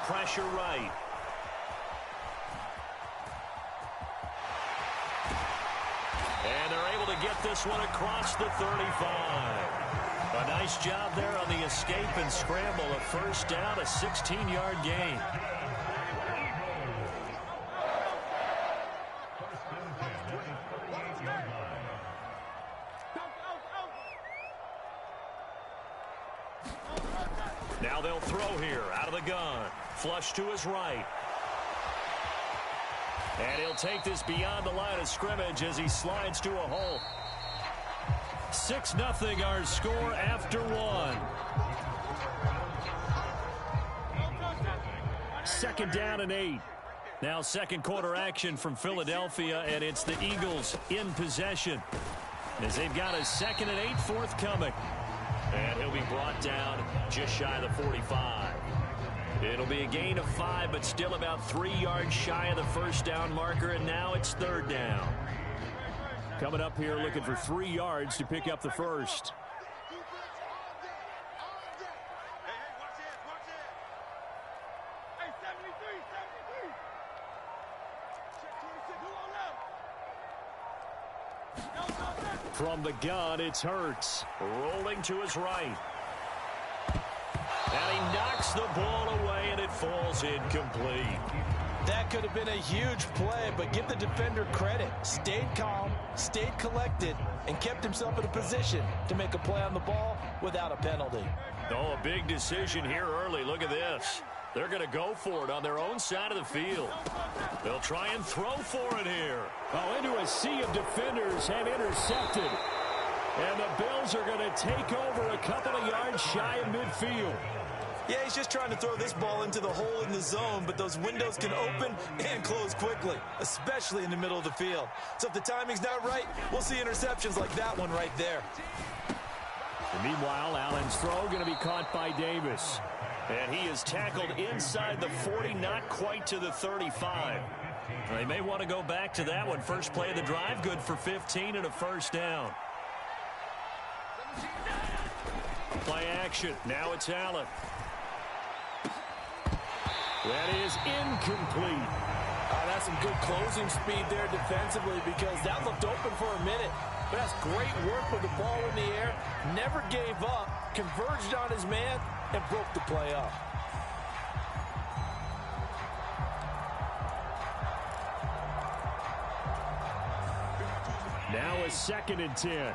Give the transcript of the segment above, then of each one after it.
pressure right. And they're able to get this one across the 35. A nice job there on the escape and scramble. A first down, a 16-yard gain. Now they'll throw here out of the gun. Flush to his right. And he'll take this beyond the line of scrimmage as he slides to a hole. 6-0 our score after one. Second down and 8. Now second quarter action from Philadelphia, and it's the Eagles in possession as they've got a 2nd and 8 forthcoming. And he'll be brought down just shy of the 45. It'll be a gain of 5, but still about 3 yards shy of the first down marker, and now it's 3rd down. Coming up here looking for 3 yards to pick up the first. From the gun, it's Hurts. Rolling to his right. And he knocks the ball away, and it falls incomplete. That could have been a huge play, but give the defender credit. Stayed calm, stayed collected, and kept himself in a position to make a play on the ball without a penalty. Oh, a big decision here early. Look at this. They're going to go for it on their own side of the field. They'll try and throw for it here. Oh, into a sea of defenders and intercepted. And the Bills are going to take over a couple of yards shy of midfield. Yeah, he's just trying to throw this ball into the hole in the zone, but those windows can open and close quickly, especially in the middle of the field. So if the timing's not right, we'll see interceptions like that one right there. And meanwhile, Allen's throw going to be caught by Davis. And he is tackled inside the 40, not quite to the 35. They may want to go back to that one. First play of the drive, good for 15 and a first down. Play action. Now it's Allen. That is incomplete. That's some good closing speed there defensively because that looked open for a minute. But that's great work with the ball in the air. Never gave up, converged on his man, and broke the play up. Now a 2nd and 10.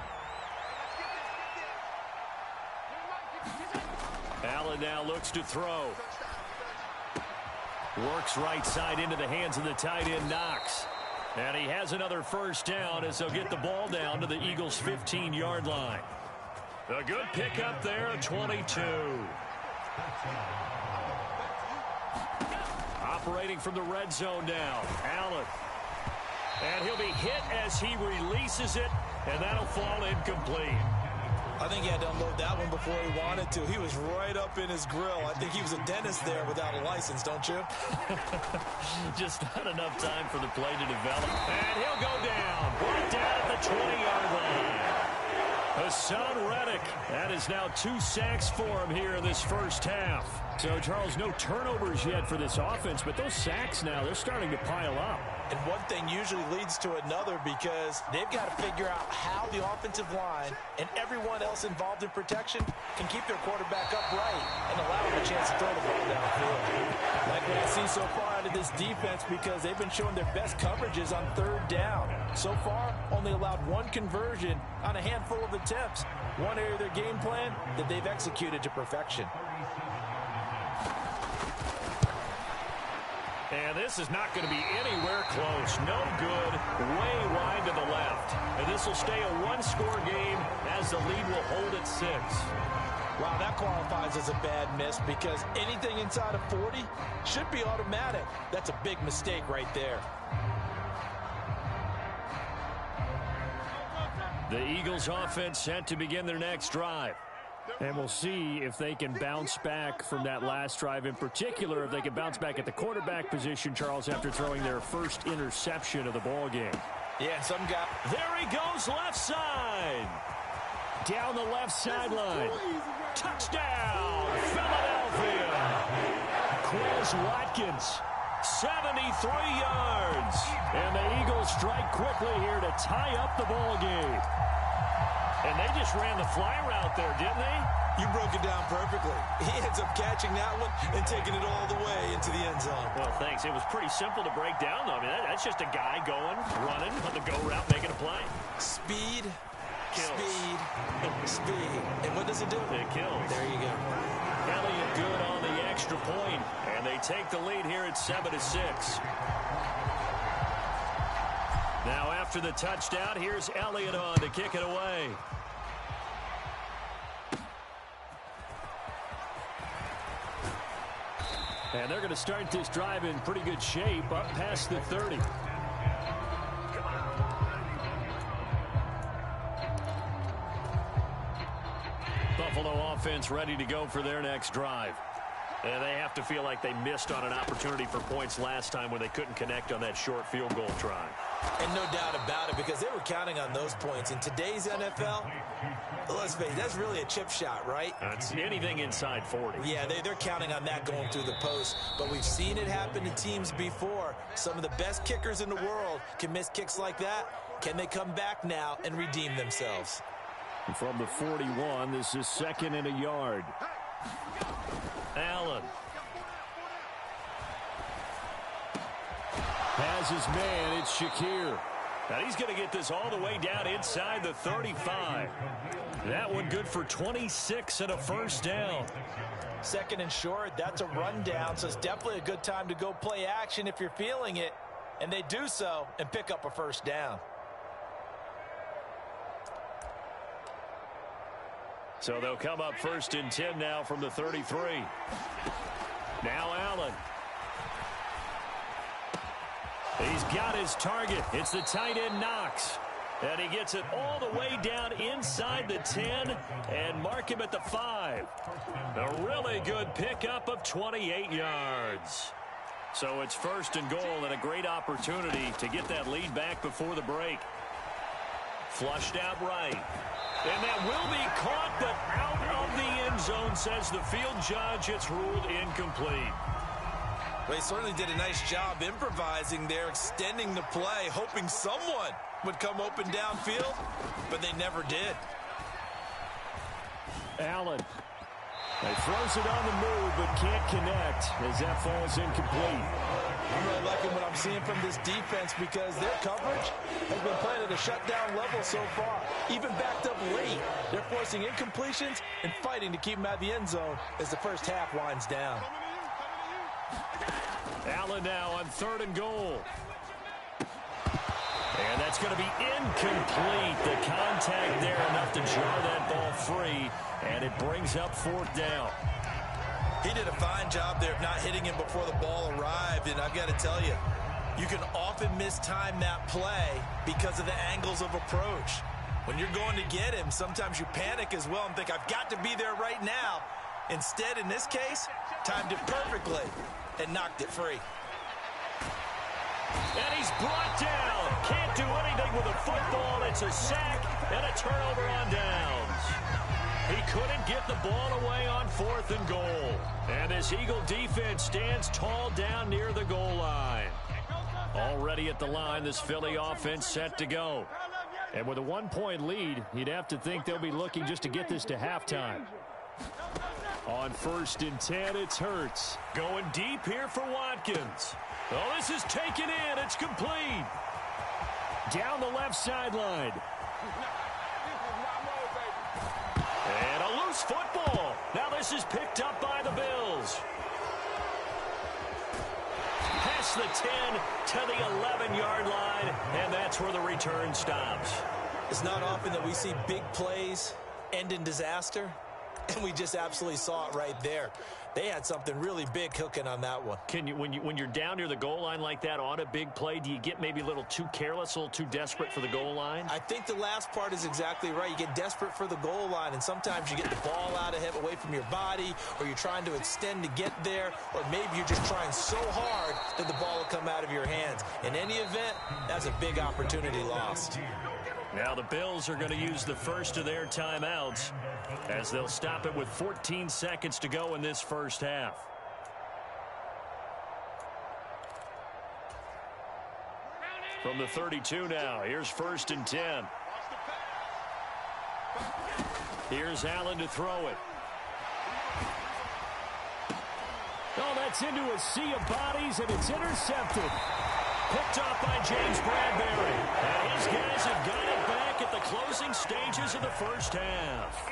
Allen now looks to throw. Works right side into the hands of the tight end, Knox. And he has another first down as they'll get the ball down to the Eagles' 15-yard line. A good pickup there, a 22. Operating from the red zone now, Allen. And he'll be hit as he releases it, and that'll fall incomplete. I think he had to unload that one before he wanted to. He was right up in his grill. I think he was a dentist there without a license, don't you? Just not enough time for the play to develop. And he'll go down. Brought down at the 20-yard line. Hassan Reddick. That is now 2 sacks for him here in this first half. So, Charles, no turnovers yet for this offense, but those sacks now, they're starting to pile up. And one thing usually leads to another because they've got to figure out how the offensive line and everyone else involved in protection can keep their quarterback upright and allow him a chance to throw the ball downfield. Like what I've seen so far out of this defense because they've been showing their best coverages on 3rd down. So far, only allowed 1 conversion on a handful of attempts. One area of their game plan that they've executed to perfection. And this is not going to be anywhere close. No good. Way wide to the left. And this will stay a 1-score game as the lead will hold at 6. Wow, that qualifies as a bad miss because anything inside of 40 should be automatic. That's a big mistake right there. The Eagles offense set to begin their next drive. And we'll see if they can bounce back from that last drive. In particular, if they can bounce back at the quarterback position, Charles, after throwing their first interception of the ball game. Yeah, some guy. There he goes, left side. Down the left sideline. Touchdown, Philadelphia. Quiz Watkins. 73 yards. And the Eagles strike quickly here to tie up the ball game. And they just ran the fly route there, didn't they? You broke it down perfectly. He ends up catching that one and taking it all the way into the end zone. Well, thanks. It was pretty simple to break down, though. I mean, that's just a guy going, running on the go route, making a play. Speed, kills. Speed, speed. And what does it do? It kills. There you go. Elliott good on the extra point, and they take the lead here at 7-6. Now after the touchdown, here's Elliott on to kick it away. And they're going to start this drive in pretty good shape up past the 30. Buffalo offense ready to go for their next drive. And they have to feel like they missed on an opportunity for points last time when they couldn't connect on that short field goal try. And no doubt about it, because they were counting on those points. In today's NFL, let's face it, that's really a chip shot, right? That's anything inside 40. Yeah, they're counting on that going through the post. But we've seen it happen to teams before. Some of the best kickers in the world can miss kicks like that. Can they come back now and redeem themselves? From the 41, this is 2nd and a yard. Allen. Has his man, it's Shakir. Now he's going to get this all the way down inside the 35. That one good for 26 and a first down. 2nd and short, that's a rundown, so it's definitely a good time to go play action if you're feeling it. And they do so and pick up a first down. So they'll come up 1st and 10 now from the 33. Now Allen. He's got his target. It's the tight end Knox. And he gets it all the way down inside the 10 and mark him at the 5. A really good pickup of 28 yards. So it's 1st and goal and a great opportunity to get that lead back before the break. Flushed out right. And that will be caught, but out of the end zone, says the field judge. It's ruled incomplete. Well, he certainly did a nice job improvising there, extending the play, hoping someone would come open downfield, but they never did. Allen. He throws it on the move, but can't connect as that falls incomplete. I'm really liking what I'm seeing from this defense because their coverage has been playing at a shutdown level so far. Even backed up late, they're forcing incompletions and fighting to keep them out of the end zone as the first half winds down. Allen now on 3rd and goal. And that's going to be incomplete. The contact there enough to jar that ball free, and it brings up 4th down. He did a fine job there of not hitting him before the ball arrived, and I've got to tell you, you can often mistime that play because of the angles of approach. When you're going to get him, sometimes you panic as well and think, I've got to be there right now. Instead, in this case, timed it perfectly and knocked it free. And he's brought down. Can't do anything with a football. It's a sack and a turnover on downs. He couldn't get the ball away on 4th and goal. And this Eagle defense stands tall down near the goal line. Already at the line, this Philly offense set to go. And with a 1-point lead, you'd have to think they'll be looking just to get this to halftime. On 1st and 10, it's Hurts. Going deep here for Watkins. Oh, this is taken in. It's complete. Down the left sideline. And a loose football. Now this is picked up by the Bills. Past the 10 to the 11-yard line, and that's where the return stops. It's not often that we see big plays end in disaster, and we just absolutely saw it right there. They had something really big cooking on that one. Can you, when you're down near the goal line like that on a big play, do you get maybe a little too careless, a little too desperate for the goal line? I think the last part is exactly right. You get desperate for the goal line, and sometimes you get the ball out of him, away from your body, or you're trying to extend to get there, or maybe you're just trying so hard that the ball will come out of your hands. In any event, that's a big opportunity lost. Now the Bills are going to use the first of their timeouts as they'll stop it with 14 seconds to go in this first half. From the 32 now, here's 1st and 10. Here's Allen to throw it. Oh, that's into a sea of bodies, and it's intercepted. Picked off by James Bradbury. And his guys have got it back at the closing stages of the first half.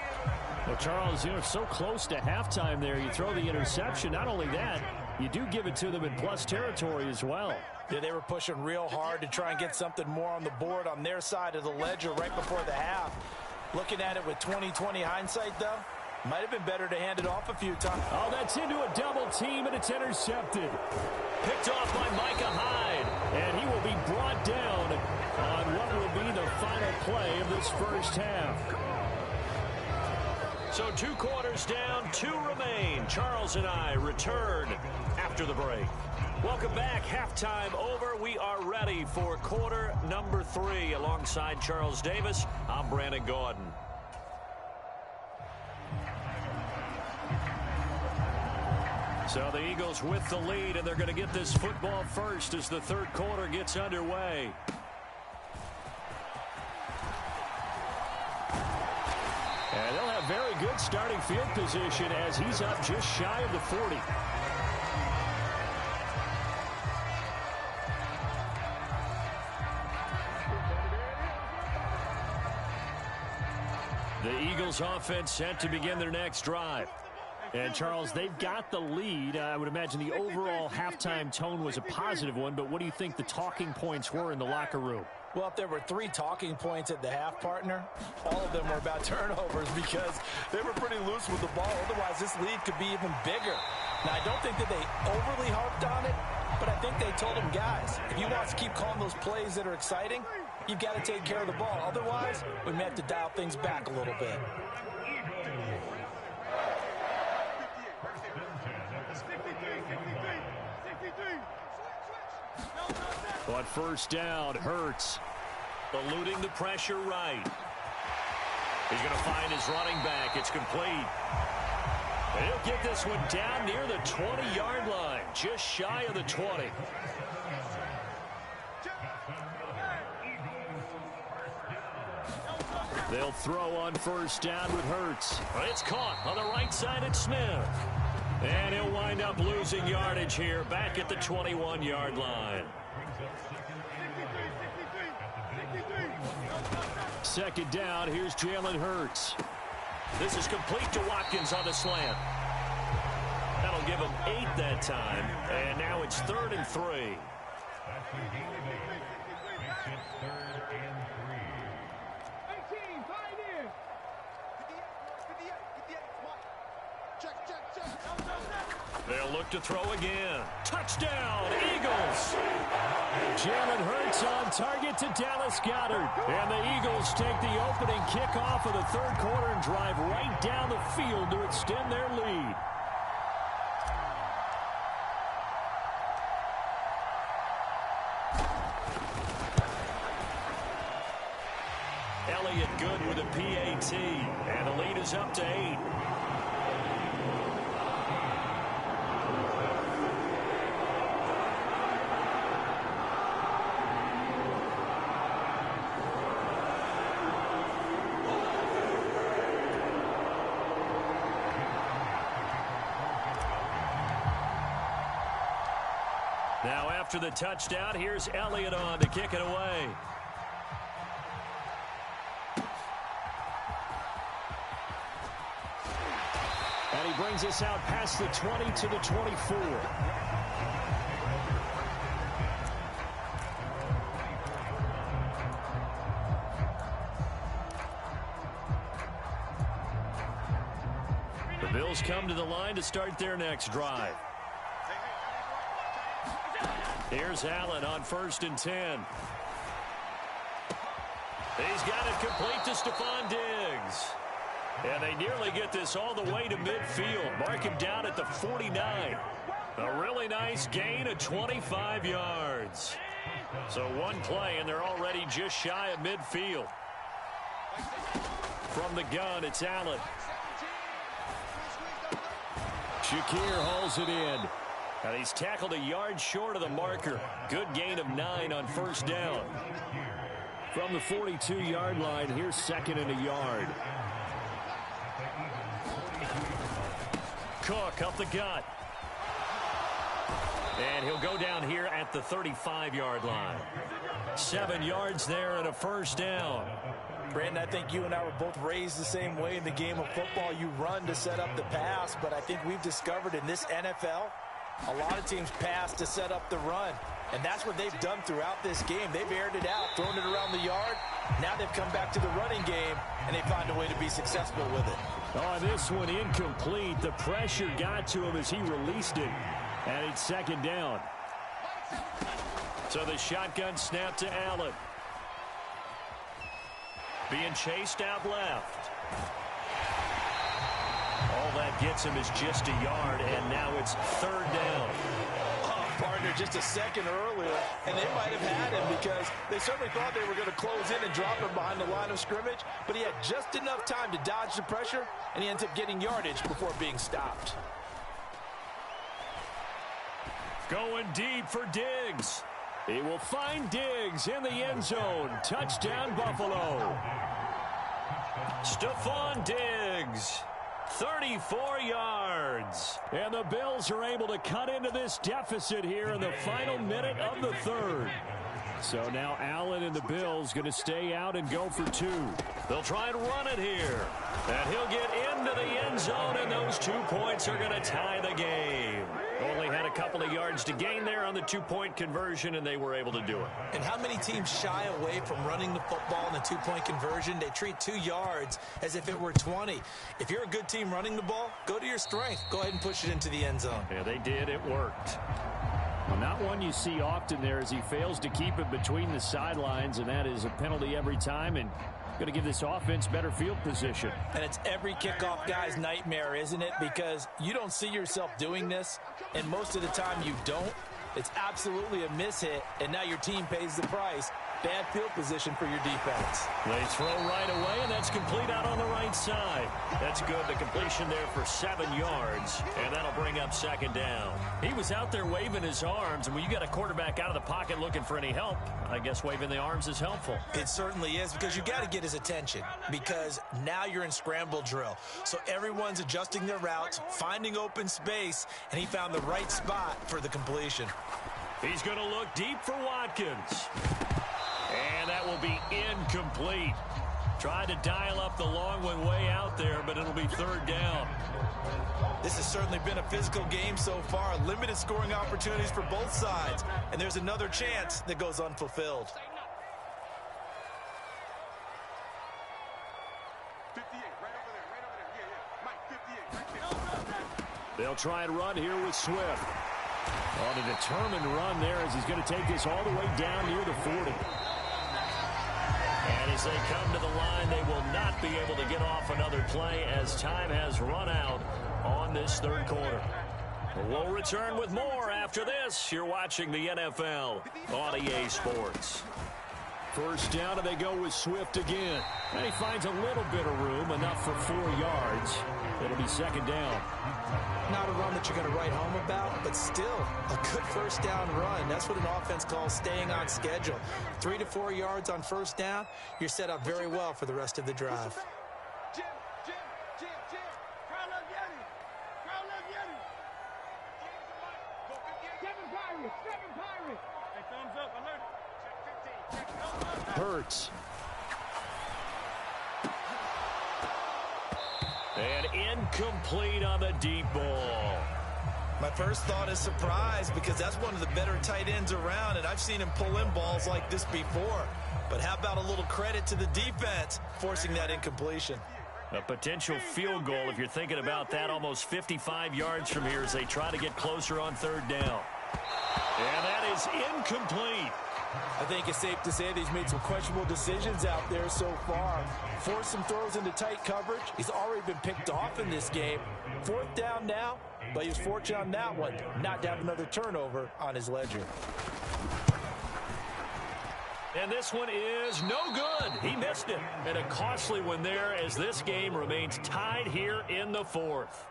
Well, Charles, you're so close to halftime there. You throw the interception. Not only that, you do give it to them in plus territory as well. Yeah, they were pushing real hard to try and get something more on the board on their side of the ledger right before the half. Looking at it with 20/20 hindsight, though, might have been better to hand it off a few times. Oh, that's into a double team, and it's intercepted. Picked off by Micah Hyde. And he will be brought down on what will be the final play of this first half. So 2 quarters down, 2 remain. Charles and I return after the break. Welcome back. Halftime over. We are ready for quarter number 3. Alongside Charles Davis, I'm Brandon Gordon. So the Eagles with the lead, and they're going to get this football first as the third quarter gets underway. And they'll have very good starting field position as he's up just shy of the 40. The Eagles offense set to begin their next drive. And, Charles, they've got the lead. I would imagine the overall halftime tone was a positive one, but what do you think the talking points were in the locker room? Well, if there were 3 talking points at the half, partner, all of them were about turnovers because they were pretty loose with the ball. Otherwise, this lead could be even bigger. Now, I don't think that they overly harped on it, but I think they told them, guys, if you want us to keep calling those plays that are exciting, you've got to take care of the ball. Otherwise, we may have to dial things back a little bit. But first down, Hurts. Eluding the pressure right. He's going to find his running back. It's complete. And he'll get this one down near the 20-yard line, just shy of the 20. They'll throw on first down with Hurts. It's caught on the right side at Smith. And he'll wind up losing yardage here back at the 21-yard line. Second down, here's Jalen Hurts. This is complete to Watkins on the slant. That'll give him 8 that time. And now it's 3rd and 3. They'll look to throw again. Touchdown, Eagles! Jalen Hurts on target to Dallas Goedert. And the Eagles take the opening kickoff of the third quarter and drive right down the field to extend their lead. Elliott good with a PAT. And the lead is up to 8. Now after the touchdown, here's Elliott on to kick it away. And he brings us out past the 20 to the 24. The Bills come to the line to start their next drive. Here's Allen on 1st and 10. He's got it complete to Stephon Diggs. And they nearly get this all the way to midfield. Mark him down at the 49. A really nice gain of 25 yards. So one play, and they're already just shy of midfield. From the gun, it's Allen. Shakir hauls it in. And he's tackled a yard short of the marker. Good gain of 9 on first down. From the 42-yard line, here's 2nd and a yard. Cook up the gut. And he'll go down here at the 35-yard line. 7 yards there and a first down. Brandon, I think you and I were both raised the same way in the game of football. You run to set up the pass, but I think we've discovered in this NFL, a lot of teams pass to set up the run. And that's what they've done throughout this game. They've aired it out, thrown it around the yard. Now they've come back to the running game, and they find a way to be successful with it. Oh, this one incomplete. The pressure got to him as he released it. And it's 2nd down. So the shotgun snap to Allen. Being chased out left. All that gets him is just a yard, and now it's 3rd down. Partner just a second earlier, and they might have had him because they certainly thought they were going to close in and drop him behind the line of scrimmage, but he had just enough time to dodge the pressure, and he ends up getting yardage before being stopped. Going deep for Diggs. He will find Diggs in the end zone. Touchdown, Buffalo. Stephon Diggs. 34 yards. And the Bills are able to cut into this deficit here in the final minute of the 3rd. So now Allen and the Bills going to stay out and go for 2. They'll try and run it here. And he'll get into the end zone, and those 2 points are going to tie the game. Only had a couple of yards to gain there on the 2-point conversion, and they were able to do it. And how many teams shy away from running the football in the 2-point conversion? They treat 2 yards as if it were 20. If you're a good team running the ball, go to your strength. Go ahead and push it into the end zone. Yeah, they did. It worked. Well, not one you see often there as he fails to keep it between the sidelines, and that is a penalty every time, and going to give this offense better field position. And it's every kickoff guy's nightmare, isn't it? Because you don't see yourself doing this, and most of the time you don't. It's absolutely a mishit, and now your team pays the price. Bad field position for your defense. They throw right away, and that's complete out on the right side. That's good. The completion there for 7 yards, and that'll bring up 2nd down. He was out there waving his arms, and when you got a quarterback out of the pocket looking for any help, I guess waving the arms is helpful. It certainly is, because you got to get his attention, because now you're in scramble drill. So everyone's adjusting their routes, finding open space, and he found the right spot for the completion. He's going to look deep for Watkins. And that will be incomplete. Tried to dial up the long one way out there, but it'll be 3rd down. This has certainly been a physical game so far. Limited scoring opportunities for both sides. And there's another chance that goes unfulfilled. 58, right over there. Yeah, Mike, 58, right there. They'll try and run here with Swift. On a determined run there as he's going to take this all the way down near the 40. And as they come to the line, they will not be able to get off another play as time has run out on this 3rd quarter. We'll return with more after this. You're watching the NFL on EA Sports. First down, and they go with Swift again. And he finds a little bit of room, enough for 4 yards. It'll be 2nd down. Not a run that you're going to write home about, but still a good first down run. That's what an offense calls staying on schedule. 3 to 4 yards on first down, you're set up very well for the rest of the drive. Jim. Crowd up Yeti. Seven Pirates. Hey, thumbs up, alert. Hurts. And incomplete on the deep ball. My first thought is surprise, because that's one of the better tight ends around, and I've seen him pull in balls like this before. But how about a little credit to the defense forcing that incompletion? A potential field goal, if you're thinking about that, almost 55 yards from here as they try to get closer on 3rd down. And that is incomplete. I think it's safe to say that he's made some questionable decisions out there so far. Forced some throws into tight coverage. He's already been picked off in this game. 4th down now, but he was fortunate on that one not to have another turnover on his ledger. And this one is no good. He missed it. And a costly one there as this game remains tied here in the 4th.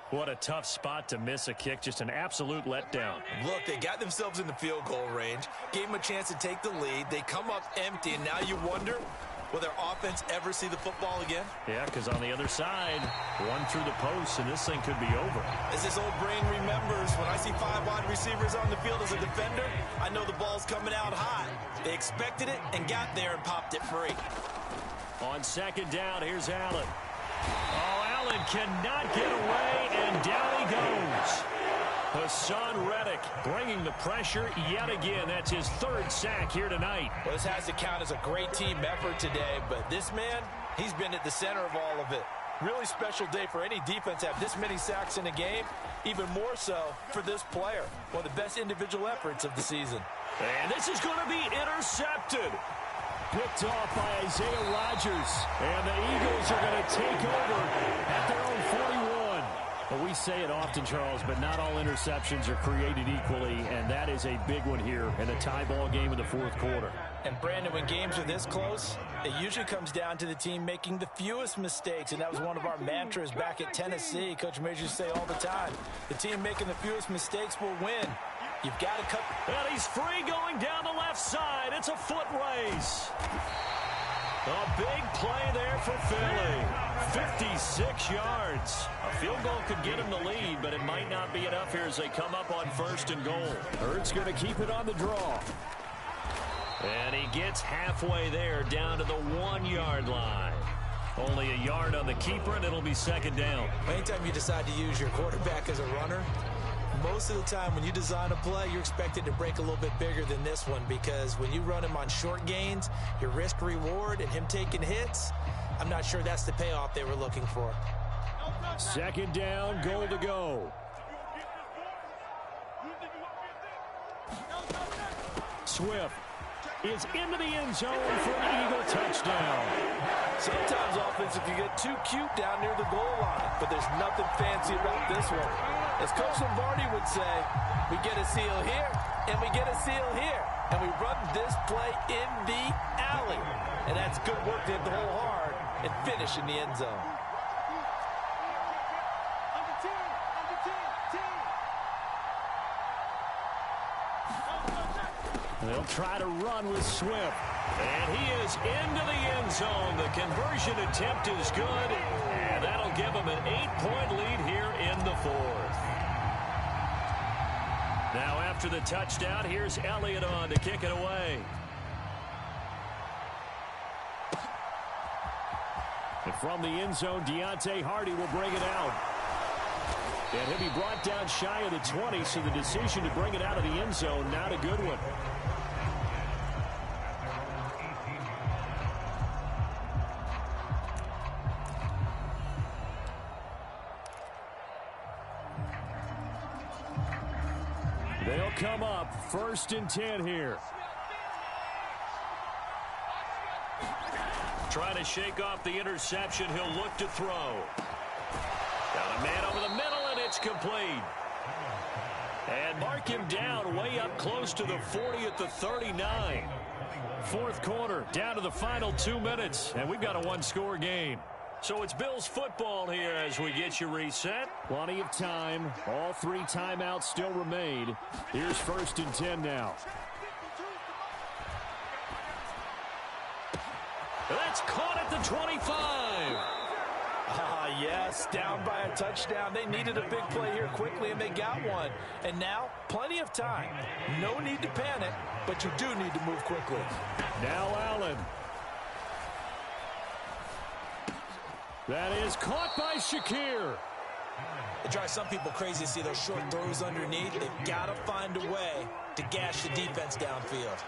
What a tough spot to miss a kick. Just an absolute letdown. Look, they got themselves in the field goal range, gave them a chance to take the lead. They come up empty, and now you wonder, will their offense ever see the football again? Yeah, because on the other side, one through the post, and this thing could be over. As this old brain remembers, when I see 5 wide receivers on the field as a defender, I know the ball's coming out hot. They expected it and got there and popped it free. On second down, here's Allen. Oh, Allen cannot get away, and down he goes. Hassan Reddick bringing the pressure yet again. That's his 3rd sack here tonight. Well, this has to count as a great team effort today, but this man, he's been at the center of all of it. Really special day for any defense to have this many sacks in a game, even more so for this player. One of the best individual efforts of the season. And this is going to be intercepted. Picked off by Isaiah Rodgers. And the Eagles are going to take over at their own 41. Well, we say it often, Charles, but not all interceptions are created equally, and that is a big one here in a tie ball game in the 4th quarter. And, Brandon, when games are this close, it usually comes down to the team making the fewest mistakes, and that was one of our mantras back at Tennessee. Coach Major used to say all the time, the team making the fewest mistakes will win. You've got to cut. And he's free going down the left side. It's a foot race. A big play there for Philly. 56 yards. A field goal could get him the lead, but it might not be enough here as they come up on 1st and goal. Hurts going to keep it on the draw. And he gets halfway there down to the 1-yard line. Only a yard on the keeper, and it'll be 2nd down. Anytime you decide to use your quarterback as a runner, most of the time when you design a play, you're expected to break a little bit bigger than this one, because when you run him on short gains, your risk-reward and him taking hits, I'm not sure that's the payoff they were looking for. 2nd down, goal to go. Swift is into the end zone for an Eagle touchdown. Sometimes offensive can get too cute down near the goal line, but there's nothing fancy about this one. As Coach Lombardi would say, we get a seal here, and we get a seal here, and we run this play in the alley. And that's good work to hit the hole hard and finish in the end zone. They'll try to run with Swift. And he is into the end zone. The conversion attempt is good, and that'll give him an 8-point lead here in the 4th. Now after the touchdown, here's Elliott on to kick it away. And from the end zone, Deontay Hardy will bring it out. And he'll be brought down shy of the 20, so the decision to bring it out of the end zone, not a good one. They'll come up 1st and 10 here. Trying to shake off the interception. He'll look to throw. Got a man over the middle, and it's complete. And mark him down way up close to the 40 at the 39. 4th quarter, down to the final 2 minutes, and we've got a 1-score game. So it's Bills football here as we get you reset. Plenty of time. All 3 timeouts still remain. Here's 1st and 10 now. That's caught at the 25. Yes, down by a touchdown. They needed a big play here quickly, and they got one. And now, plenty of time. No need to panic, but you do need to move quickly. Now Allen. That is caught by Shakir. It drives some people crazy to see those short throws underneath. They've got to find a way to gash the defense downfield.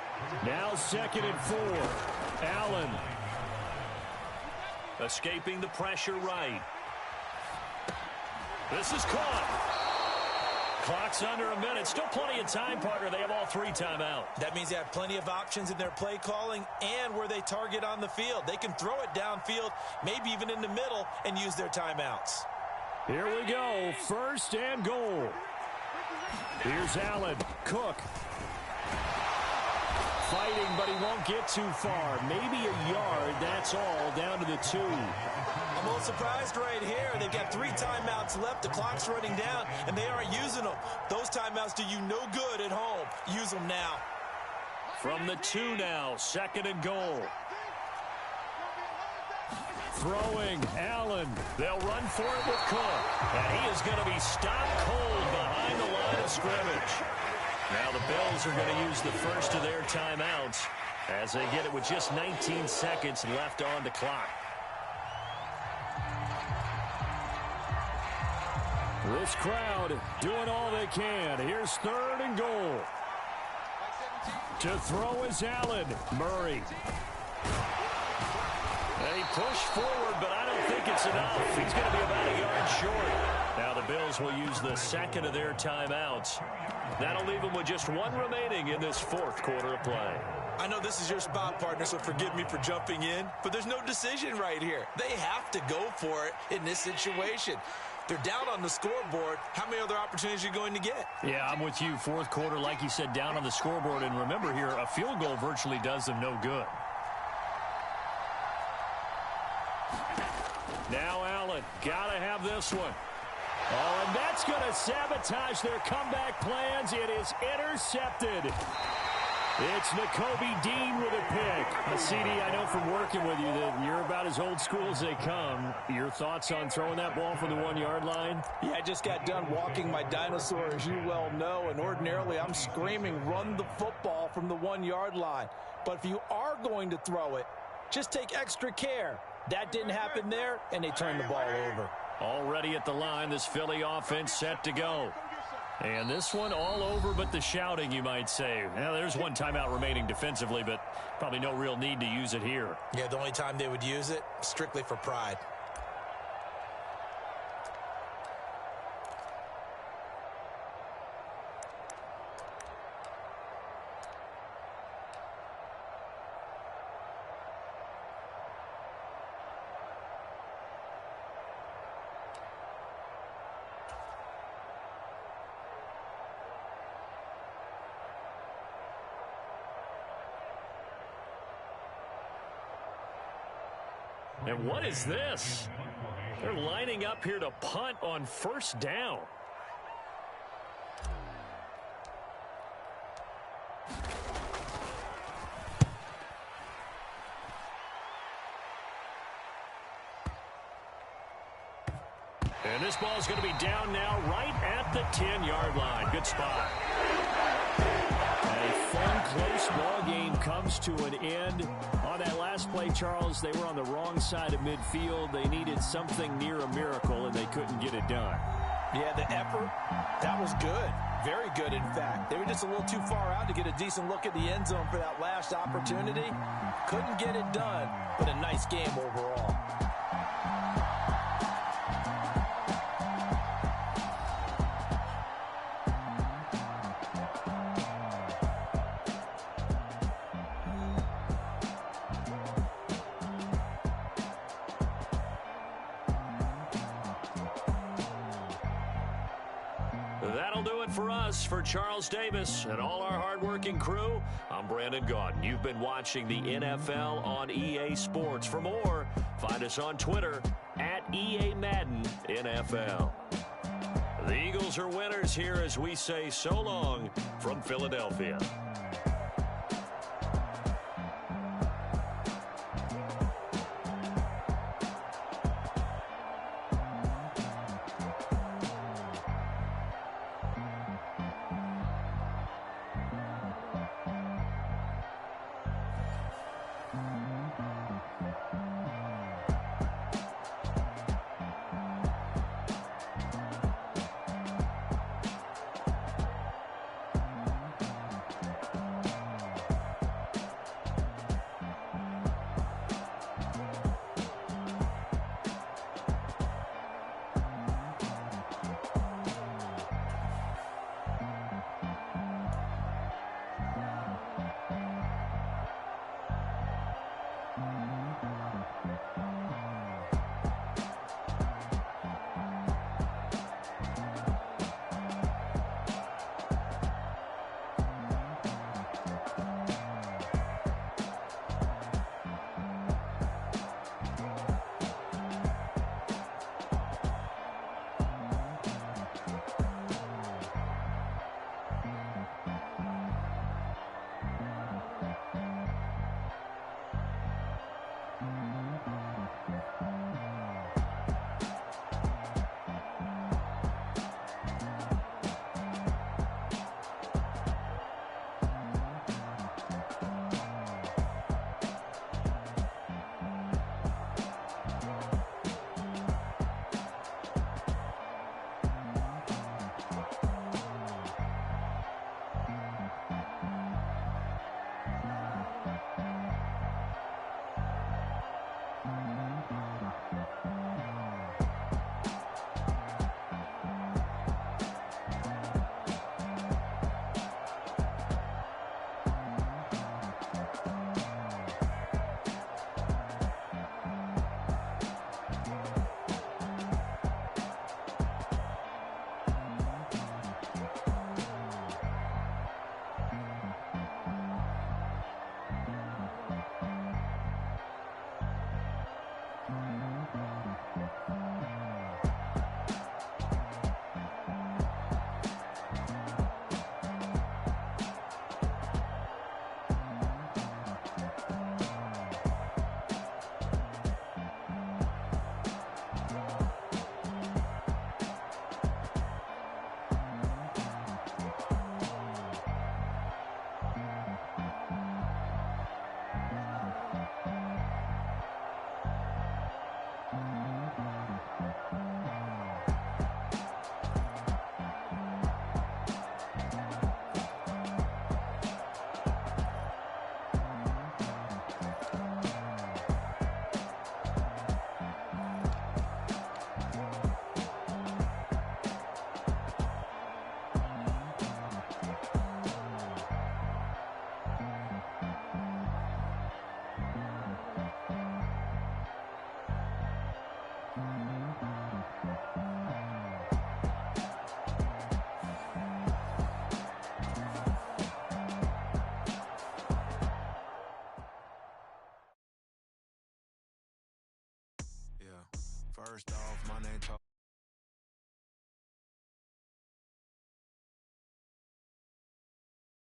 Now 2nd and 4. Allen. Escaping the pressure right. This is caught. Clock's under a minute. Still plenty of time, partner. They have all 3 timeouts. That means they have plenty of options in their play calling and where they target on the field. They can throw it downfield, maybe even in the middle, and use their timeouts. Here we go. 1st and goal. Here's Allen. Cook. fighting, but he won't get too far. Maybe a yard, that's all, down to the 2. I'm a little surprised right here. They've got 3 timeouts left. The clock's running down, and they aren't using them. Those timeouts do you no good at home. Use them now. From the 2 now, 2nd and goal. Throwing, Allen. They'll run for it with Cook. And he is going to be stopped cold behind the line of scrimmage. Now the Bills are going to use the first of their timeouts as they get it with just 19 seconds left on the clock. This crowd doing all they can. Here's 3rd and goal. To throw is Allen. Murray. They push forward, but I don't think it's enough. He's going to be about a yard short. Now the Bills will use the 2nd of their timeouts. That'll leave them with just 1 remaining in this 4th quarter of play. I know this is your spot, partner, so forgive me for jumping in, but there's no decision right here. They have to go for it in this situation. They're down on the scoreboard. How many other opportunities are you going to get? Yeah, I'm with you. 4th quarter, like you said, down on the scoreboard. And remember here, a field goal virtually does them no good. Now Allen, gotta have this one. Oh, and that's going to sabotage their comeback plans. It is intercepted. It's Nakobe Dean with a pick. CD, I know from working with you that you're about as old school as they come. Your thoughts on throwing that ball from the 1-yard line? Yeah, I just got done walking my dinosaur, as you well know, and ordinarily I'm screaming, run the football from the 1-yard line. But if you are going to throw it, just take extra care. That didn't happen there, and they turned the ball over. Already at the line, this Philly offense set to go. And this one all over but the shouting, you might say. Now, there's 1 timeout remaining defensively, but probably no real need to use it here. Yeah, the only time they would use it, strictly for pride. And what is this? They're lining up here to punt on 1st down. And this ball is going to be down now right at the 10-yard line. Good spot. A fun, close ball game comes to an end. On that last play, Charles, they were on the wrong side of midfield. They needed something near a miracle, and they couldn't get it done. Yeah, the effort, that was good. Very good, in fact. They were just a little too far out to get a decent look at the end zone for that last opportunity. Couldn't get it done, but a nice game overall. That'll do it for us. For Charles Davis and all our hardworking crew, I'm Brandon Gaudin. You've been watching the NFL on EA Sports. For more, find us on Twitter at EA Madden NFL. The Eagles are winners here as we say so long from Philadelphia. First off, my name